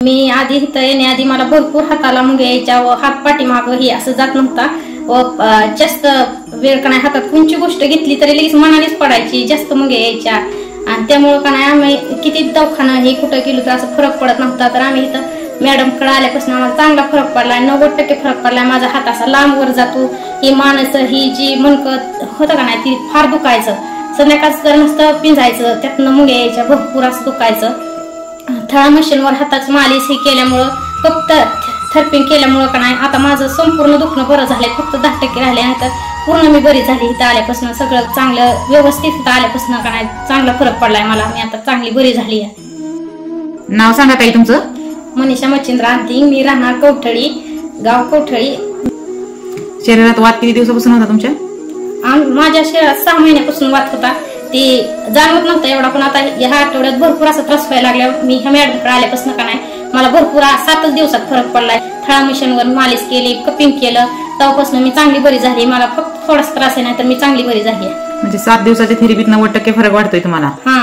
मी आधी इथं येण्याआधी मला भरपूर हाताला मुंग्या यायच्या व हात पाठीमाग ही असं जात नव्हता व जास्त वेळ का नाही हातात कोणची गोष्ट घेतली तरी लगेच मनानेच पडायची, जास्त मुंग्या यायच्या आणि त्यामुळे का नाही आम्ही किती दवाखाना हे कुठं गेलो तर असं फरक पडत नव्हता. तर आम्ही इथं मॅडमकडे आल्यापासून आम्हाला चांगला फरक पडलाय, 90% फरक पडलाय. माझा हात असा लांब वर जातो, ही माणसं ही जी मनकत होतं का नाही ती फार दुखायचं, संध्याकाळचं तर नुसतं पिंजायचं, त्यातनं मुंग्या यायच्या भरपूर असं दुखायचं. थळा मशीनवर हाताची मालिश ही केल्यामुळं फक्त थर्पिंग केल्यामुळं का नाही आता माझं संपूर्ण दुखणं बरं झालंय, फक्त 10% राहिले आणि तर पूर्ण मी बरी झाली. इथं आल्यापासून सगळं चांगलं व्यवस्थित इथं आल्यापासून का नाही चांगला फरक पडलाय मला, मी आता चांगली बरी झाली आहे. नाव सांगा ताई तुमचं? मनीषा मच्छिंद्र अंतिंग, मी राहणार कवठळी, गाव कवठळी. शरीरात वात किती दिवसापासून होता तुमच्या? माझ्या शरीरात 6 महिन्यापासून वात होता, ते जाणवत नव्हतं एवढा, पण आता ह्या आठवड्यात भरपूर असा त्रास व्हायला लागला. मी ह्या मॅडमकडे आल्यापासून का नाही मला भरपूर 7 दिवसात फरक पडलाय. थळा मशीनवर मालिश केली, कपिंग केलं, तेव्हापासून मी चांगली बरी झाली. मला फक्त थोडासा त्रास आहे, नाही तर मी चांगली बरी झाली. म्हणजे 7 दिवसाच्या थेरपीत 90% फरक वाटतोय तुम्हाला? हा.